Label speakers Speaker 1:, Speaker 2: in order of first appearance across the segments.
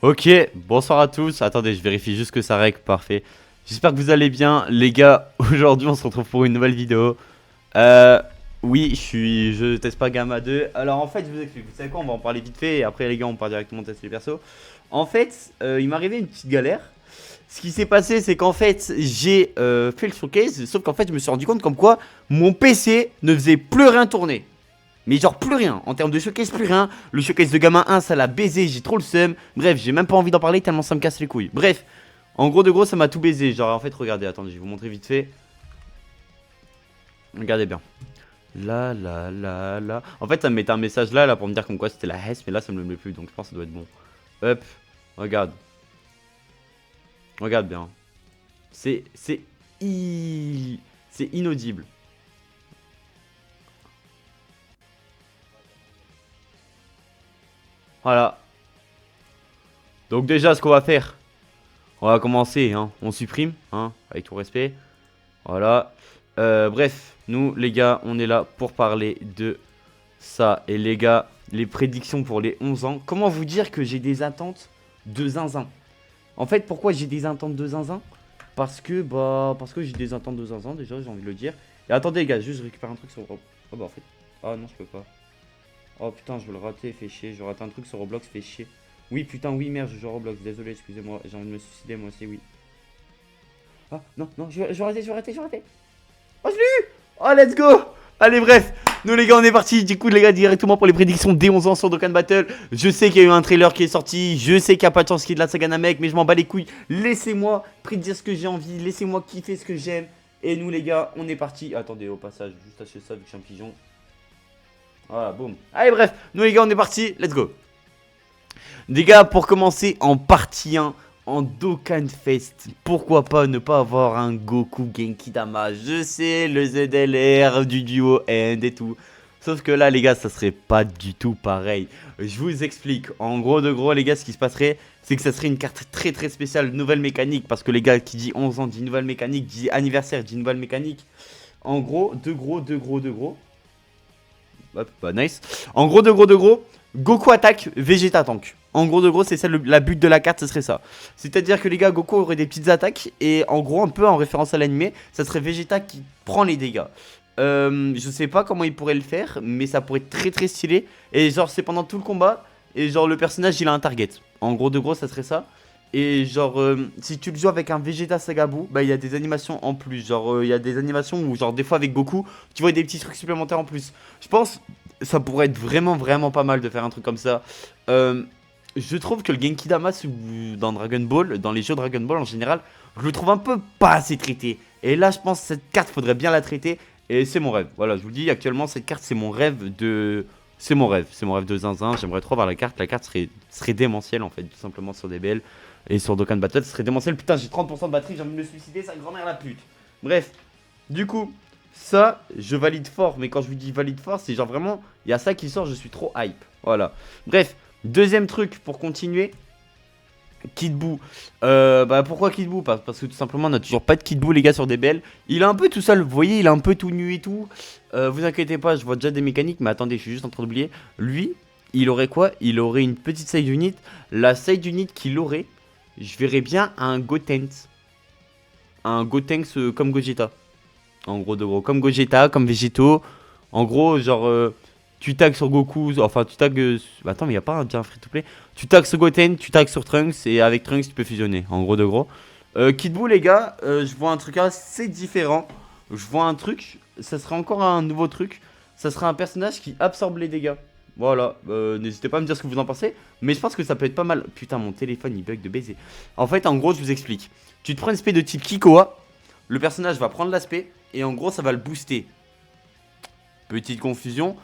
Speaker 1: Ok, bonsoir à tous. Attendez, je vérifie juste que ça règle, parfait. J'espère que vous allez bien, les gars. Aujourd'hui, on se retrouve pour une nouvelle vidéo. Euh, oui, je teste pas Gamma 2. Alors, en fait, je vous explique. Vous savez quoi, on va en parler vite fait. Et après, les gars, on part directement tester les persos. En fait, il m'est arrivé une petite galère. Ce qui s'est passé, c'est qu'en fait, j'ai fait le showcase. Sauf qu'en fait, je me suis rendu compte comme quoi mon PC ne faisait plus rien tourner. Mais genre plus rien, en termes de showcase plus rien. Le showcase de gamin 1 ça l'a baisé, j'ai trop le seum. Bref, j'ai même pas envie d'en parler tellement ça me casse les couilles. Bref, en gros de gros ça m'a tout baisé. Genre en fait regardez, attendez je vais vous montrer vite fait. Regardez bien. Là. En fait ça me mettait un message là pour me dire comme quoi c'était la Hesse. Mais là ça me le met plus donc je pense que ça doit être bon. Hop, regarde. Regarde bien. C'est c'est inaudible. Voilà. Donc déjà ce qu'on va faire. On va commencer, hein. On supprime, hein, avec tout respect. Voilà. Bref, nous, les gars, on est là pour parler de ça. Et les gars, les prédictions pour les 11 ans. Comment vous dire que j'ai des attentes de zinzin? En fait, pourquoi j'ai des attentes de zinzin? Parce que j'ai des attentes de zinzin, déjà, j'ai envie de le dire. Et attendez, les gars, juste je récupère un truc sur... Oh, bah, en fait... Ah, non, je peux pas. Oh, putain, je vais le rater, fait chier. Je rate un truc sur Roblox, fait chier. Oui, putain, oui, merde, je joue à Roblox. Désolé, excusez-moi. J'ai envie de me suicider, moi aussi, oui. Ah, non, non, je vais rater. Oh, je l'ai eu. Oh, let's go. Allez, bref. Nous, les gars, on est parti. Du coup, les gars, directement pour les prédictions des 11 ans sur Dokkan Battle. Je sais qu'il y a eu un trailer qui est sorti. Je sais qu'il n'y a pas de chance qu'il y ait de la saga Namek. Mais je m'en bats les couilles. Laissez-moi prédire ce que j'ai envie. Laissez-moi kiffer ce que j'aime. Et nous, les gars, on est parti. Attendez, au passage, juste acheter ça vu que je suis un pigeon. Voilà, boum. Allez, bref. Nous, les gars, on est parti. Let's go. Les gars, pour commencer en partie 1, en Dokkan Fest, pourquoi pas ne pas avoir un Goku Genkidama? Je sais, le ZLR du duo End et tout. Sauf que là, les gars, ça serait pas du tout pareil. Je vous explique. En gros, de gros, les gars, ce qui se passerait, c'est que ça serait une carte très très spéciale, nouvelle mécanique. Parce que les gars, qui dit 11 ans, dit nouvelle mécanique, dit anniversaire, dit nouvelle mécanique. En gros, de gros. Hop, bah nice. En gros, de gros, Goku attaque, Vegeta tank. En gros, de gros, c'est ça la but de la carte, ce serait ça. C'est-à-dire que les gars, Goku aurait des petites attaques, et en gros, un peu en référence à l'animé, ça serait Vegeta qui prend les dégâts. Je sais pas comment il pourrait le faire, mais ça pourrait être très très stylé. Et genre, c'est pendant tout le combat, et genre, le personnage il a un target. En gros, de gros, ça serait ça. Et genre, si tu le joues avec un Vegeta Sagabu, bah il y a des animations en plus. Genre, il y a des animations où, genre, des fois avec Goku, tu vois des petits trucs supplémentaires en plus. Je pense ça pourrait être vraiment, vraiment pas mal de faire un truc comme ça. Euh, je trouve que le Genkidama dans Dragon Ball, dans les jeux Dragon Ball en général, je le trouve un peu pas assez traité. Et là, je pense que cette carte, faudrait bien la traiter. Et c'est mon rêve. Voilà, je vous le dis, actuellement, cette carte, c'est mon rêve de. C'est mon rêve de zinzin. J'aimerais trop avoir la carte. La carte serait démentielle en fait, tout simplement sur DBL. Et sur Dokkan Battle, ce serait démentiel. Putain, j'ai 30% de batterie, j'ai envie de me suicider, sa grand-mère la pute. Bref, du coup, ça, je valide fort. Mais quand je vous dis valide fort, c'est genre vraiment, il y a ça qui sort, je suis trop hype. Voilà. Bref, deuxième truc pour continuer. Kid Buu. Bah pourquoi Kid Buu? Parce que tout simplement on n'a toujours pas de Kid Buu les gars sur DBL. Il est un peu tout seul, vous voyez, il est un peu tout nu et tout. Vous inquiétez pas, je vois déjà des mécaniques, mais attendez, je suis juste en train d'oublier. Lui, il aurait quoi? Il aurait une petite side unit. La side unit qu'il aurait, je verrais bien un Gotenks. Un Gotenks comme Gogeta. En gros de gros, comme Gogeta, comme Végéto. En gros, genre, tu tags sur Goku, enfin tu tags... attends, mais y a pas un free-to-play. Tu tags sur Goten, tu tags sur Trunks, et avec Trunks, tu peux fusionner, en gros de gros. Kid Buu, les gars, je vois un truc assez différent. Je vois un truc, ça serait encore un nouveau truc. Ça serait un personnage qui absorbe les dégâts. Voilà, n'hésitez pas à me dire ce que vous en pensez. Mais je pense que ça peut être pas mal. Putain, mon téléphone, il bug de baiser. En fait, en gros, je vous explique. Tu te prends une spé de type Kikoa. Le personnage va prendre l'aspect, et en gros, ça va le booster. Petite confusion,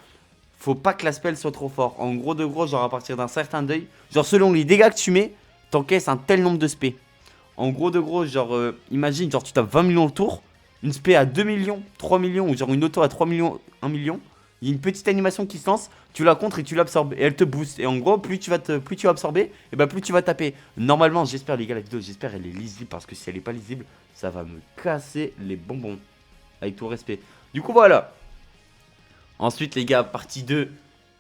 Speaker 1: faut pas que la spell soit trop fort. En gros de gros, genre à partir d'un certain deuil, genre selon les dégâts que tu mets, t'encaisses un tel nombre de spé. En gros de gros, genre imagine, genre tu tapes 20 millions de tours, une spé à 2 millions, 3 millions, ou genre une auto à 3 millions, 1 million. Il y a une petite animation qui se lance, tu la contres et tu l'absorbes. Et elle te booste. Et en gros, plus tu vas absorber, et bah plus tu vas taper. Normalement, j'espère les gars, la vidéo, j'espère elle est lisible. Parce que si elle est pas lisible, ça va me casser les bonbons. Avec tout respect. Du coup, voilà. Ensuite, les gars, partie 2.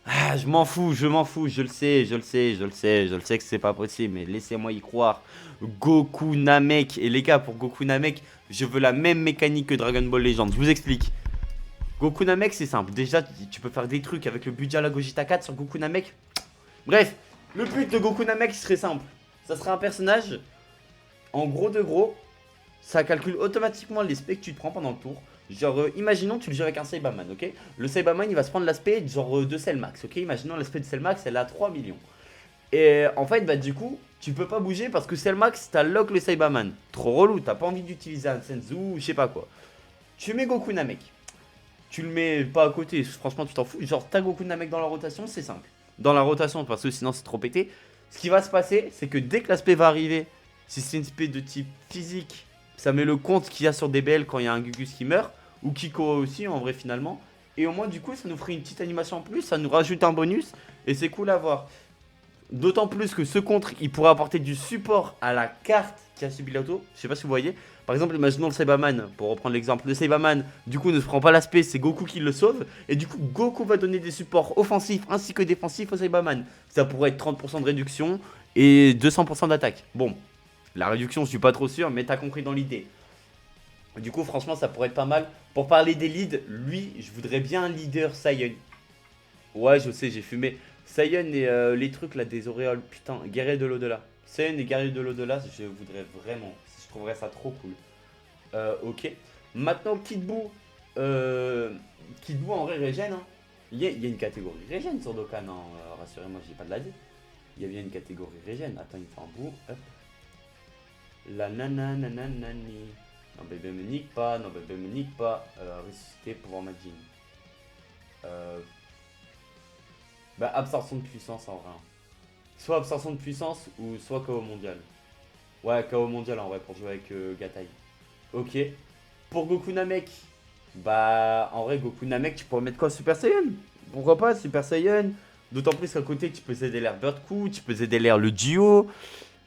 Speaker 1: Ah, je m'en fous, je m'en fous, je le sais, je le sais, je le sais, je le sais que c'est pas possible, mais laissez-moi y croire. Goku Namek, et les gars, pour Goku Namek, je veux la même mécanique que Dragon Ball Legends. Je vous explique. Goku Namek, c'est simple. Déjà, tu peux faire des trucs avec le budget à la Gogeta 4 sur Goku Namek. Bref, le but de Goku Namek serait simple. Ça serait un personnage, en gros de gros, ça calcule automatiquement les specs que tu te prends pendant le tour. Genre, imaginons tu le joues avec un Saibaman, ok. Le Saibaman, il va se prendre l'aspect genre de Cellmax, ok. Imaginons l'aspect de Cellmax, elle a 3 millions. Et en fait, bah du coup, tu peux pas bouger parce que Cellmax, t'as lock le Saibaman. Trop relou, t'as pas envie d'utiliser un Senzu ou je sais pas quoi. Tu mets Goku Namek. Tu le mets pas à côté, franchement, tu t'en fous. Genre, t'as Goku Namek dans la rotation, c'est simple. Dans la rotation, parce que sinon, c'est trop pété. Ce qui va se passer, c'est que dès que l'aspect va arriver, si c'est une spé de type physique, ça met le compte qu'il y a sur DBL quand il y a un Gugus qui meurt, ou Kiko aussi en vrai finalement. Et au moins du coup ça nous ferait une petite animation en plus, ça nous rajoute un bonus, et c'est cool à voir. D'autant plus que ce contre, il pourrait apporter du support à la carte qui a subi l'auto. Je sais pas si vous voyez. Par exemple, imaginons le Saibaman, pour reprendre l'exemple. Le Saibaman, du coup, ne se prend pas l'aspect, c'est Goku qui le sauve. Et du coup, Goku va donner des supports offensifs ainsi que défensifs au Saibaman. Ça pourrait être 30% de réduction et 200% d'attaque. Bon, la réduction, je suis pas trop sûr, mais t'as compris dans l'idée. Du coup, franchement, ça pourrait être pas mal. Pour parler des leads, lui, je voudrais bien un leader Saiyan. Ouais, je sais, j'ai fumé. Saiyan et les trucs là des auréoles, putain, guerrier de l'au-delà. Saiyan et guerrier de l'au-delà, je voudrais vraiment. Je trouverais ça trop cool. Ok. Maintenant, Kid Buu. Kid Buu en vrai régène. Hein. Il y a une catégorie régène sur Dokkan. Hein. Rassurez-moi, je dis pas de la dire. Il y a bien une catégorie régène. Attends, il me fait un bout. Hop. La nanananani. Non, bébé me nique pas. Non, bébé me nique pas. Ressusciter, pouvoir Majin. Bah, absorption de puissance en vrai. Hein. Soit absorption de puissance ou soit KO mondial. Ouais, KO mondial en vrai pour jouer avec Gatai. Ok. Pour Goku Namek, bah en vrai Goku Namek tu pourrais mettre quoi, Super Saiyan? Pourquoi pas Super Saiyan? D'autant plus qu'à côté tu peux aider l'air Bird Coup, tu peux aider l'air le duo.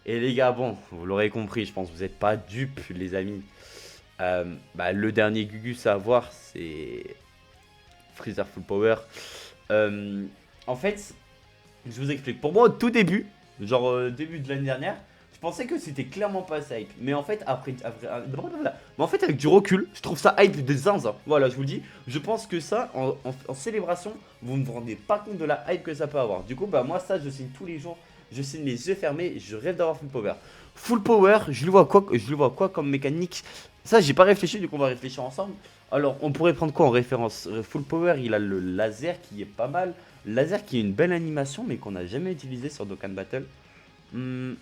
Speaker 1: Et les gars, bon, vous l'aurez compris, je pense que vous n'êtes pas dupes les amis. Bah, le dernier Gugus à avoir c'est Freezer Full Power. En fait, je vous explique. Pour moi, au tout début, genre début de l'année dernière, je pensais que c'était clairement pas ça hype. Mais en fait, mais en fait, avec du recul, je trouve ça hype de zinzin. Voilà, je vous le dis. Je pense que ça, en célébration, vous ne vous rendez pas compte de la hype que ça peut avoir. Du coup, bah moi, ça, je signe tous les jours. Je signe les yeux fermés. Je rêve d'avoir Full Power. Full Power, je le vois quoi comme mécanique? Ça, j'ai pas réfléchi, du coup, on va réfléchir ensemble. Alors, on pourrait prendre quoi en référence? Full Power, il a le laser qui est pas mal. Laser qui est une belle animation, mais qu'on n'a jamais utilisé sur Dokkan Battle. Hmm,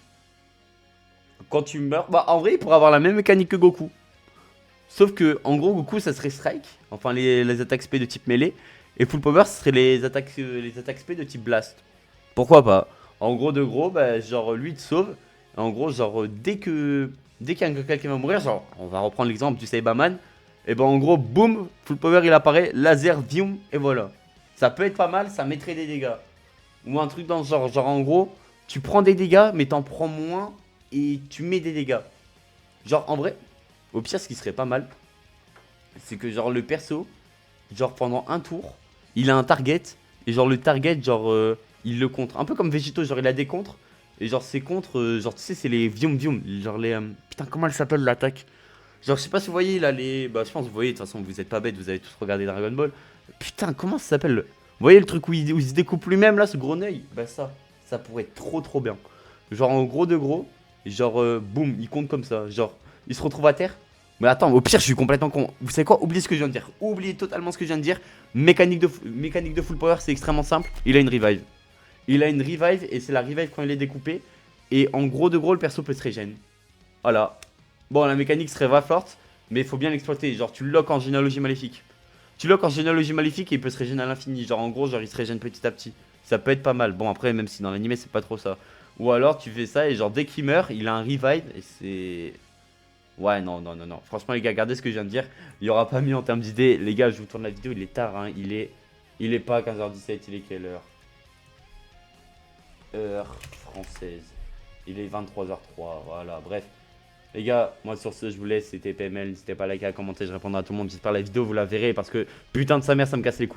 Speaker 1: Quand tu meurs, bah en vrai, il pourrait avoir la même mécanique que Goku. Sauf que, en gros, Goku, ça serait Strike, enfin les attaques SP de type mêlée. Et Full Power, ce serait les attaques SP de type Blast. Pourquoi pas? En gros, de gros, bah, genre, lui, il te sauve. En gros, genre, dès qu'il y a quelqu'un qui va mourir, genre, on va reprendre l'exemple du Saibaman. Et ben, en gros, boum, Full Power, il apparaît, laser, vium, et voilà. Ça peut être pas mal, ça mettrait des dégâts. Ou un truc dans ce genre. Genre en gros, tu prends des dégâts, mais t'en prends moins et tu mets des dégâts. Genre en vrai, au pire, ce qui serait pas mal, c'est que genre le perso, genre pendant un tour, il a un target. Et genre le target, genre il le contre. Un peu comme Vegito, genre il a des contres. Et genre ses contres, genre tu sais, c'est les Vium Vium. Genre les. Putain, comment elle s'appelle l'attaque? Genre je sais pas si vous voyez, là les. Bah je pense que vous voyez, de toute façon vous êtes pas bêtes, vous avez tous regardé Dragon Ball. Putain, comment ça s'appelle Vous voyez le truc où il se découpe lui-même là, ce gros œil? Bah ça pourrait être trop bien. Genre en gros de gros, genre boum, il compte comme ça. Genre, il se retrouve à terre. Mais attends, au pire, je suis complètement con. Vous savez quoi? Oubliez ce que je viens de dire. Oubliez totalement ce que je viens de dire. Mécanique de full power, c'est extrêmement simple. Il a une revive. Il a une revive et c'est la revive quand il est découpé. Et en gros de gros, le perso peut se régénérer. Voilà. Bon, la mécanique serait va forte, mais il faut bien l'exploiter. Genre, tu le lock en généalogie maléfique. Tu lock en généalogie maléfique et il peut se régénérer à l'infini. Genre, en gros, genre, il se régène petit à petit. Ça peut être pas mal. Bon, après, même si dans l'animé, c'est pas trop ça. Ou alors, tu fais ça et genre, dès qu'il meurt, il a un revive et c'est. Ouais, non. Franchement, les gars, regardez ce que je viens de dire. Il y aura pas mieux en termes d'idées. Les gars, je vous tourne la vidéo. Il est tard, hein. Il est pas 15h17. Il est quelle heure? Heure française. Il est 23h03. Voilà, bref. Les gars, moi sur ce, je vous laisse. C'était PML. N'hésitez pas à liker, à commenter. Je répondrai à tout le monde. J'espère la vidéo, vous la verrez parce que putain de sa mère, ça me casse les couilles.